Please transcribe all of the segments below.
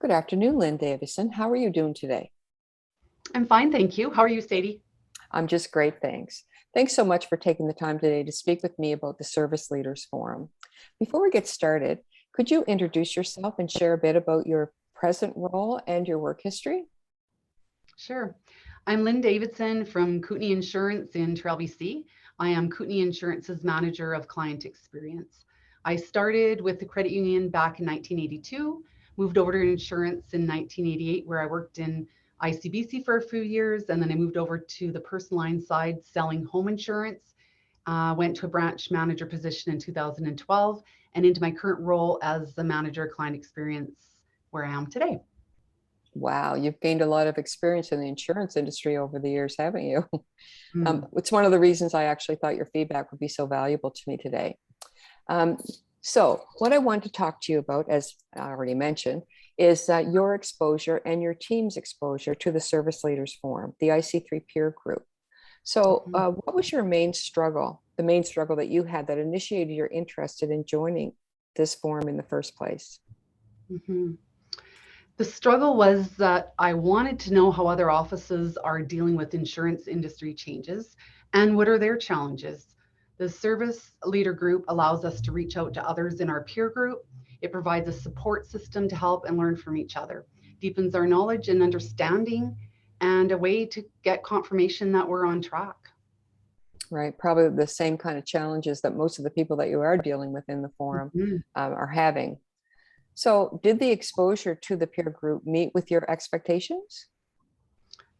Good afternoon, Lynn Davidson. How are you doing today? I'm fine, thank you. How are you, Sadie? I'm just great, thanks. Thanks so much for taking the time today to speak with me about the Service Leaders Forum. Before we get started, could you introduce yourself and share a bit about your present role and your work history? Sure. I'm Lynn Davidson from Kootenay Insurance in Trail, BC. I am Kootenay Insurance's Manager of Client Experience. I started with the credit union back in 1982, moved over to insurance in 1988, where I worked in ICBC for a few years, and then I moved over to the personal line side selling home insurance. Went to a branch manager position in 2012 and into my current role as the Manager of Client Experience, where I am today. Wow, you've gained a lot of experience in the insurance industry over the years, haven't you? Mm. It's one of the reasons I actually thought your feedback would be so valuable to me today. Um, so what I want to talk to you about, as I already mentioned, is your exposure and your team's exposure to the Service Leaders Forum, the iC3 peer group. So Mhm. what was your main struggle, the main struggle that you had that initiated your interest in joining this forum in the first place? Mhm. The struggle was that I wanted to know how other offices are dealing with insurance industry changes and what are their challenges. The service leader group allows us to reach out to others in our peer group. It provides a support system to help and learn from each other, deepens our knowledge and understanding, and a way to get confirmation that we're on track. Right, probably the same kind of challenges that most of the people that you are dealing with in the forum Mhm. are having. So did the exposure to the peer group meet with your expectations?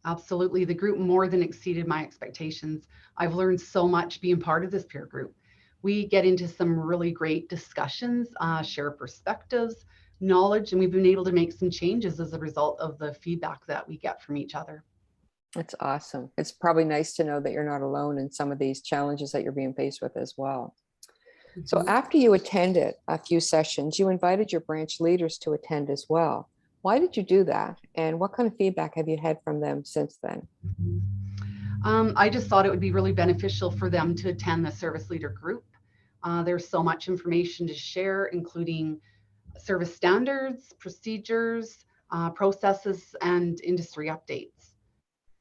Absolutely. The group more than exceeded my expectations. I've learned so much being part of this peer group. We get into some really great discussions, share perspectives, knowledge, and we've been able to make some changes as a result of the feedback that we get from each other. That's awesome. It's probably nice to know that you're not alone in some of these challenges that you're being faced with as well. So Mhm. after you attended a few sessions, you invited your branch leaders to attend as well. Why did you do that? And what kind of feedback have you had from them since then? I just thought it would be really beneficial for them to attend the service leader group. There's so much information to share, including service standards, procedures, processes, and industry updates.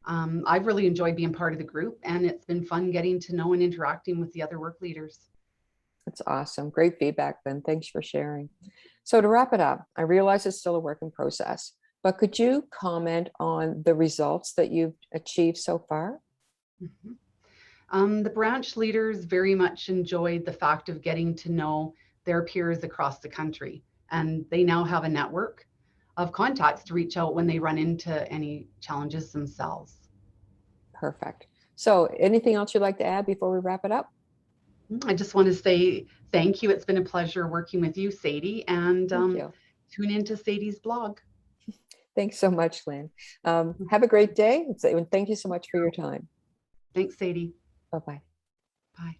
I've really enjoyed being part of the group, and it's been fun getting to know and interacting with the other work leaders. That's awesome. Great feedback, Ben. Thanks for sharing. So to wrap it up, I realize it's still a work in process, but could you comment on the results that you've achieved so far? Mhm. The branch leaders very much enjoyed the fact of getting to know their peers across the country, and they now have a network of contacts to reach out when they run into any challenges themselves. Perfect. So anything else you'd like to add before we wrap it up? I just want to say thank you. It's been a pleasure working with you, Sadie, and Thank you. tune into Sadie's blog. Thanks so much, Lynn. Have a great day. And thank you so much for your time. Thanks, Sadie. Bye-bye. Bye.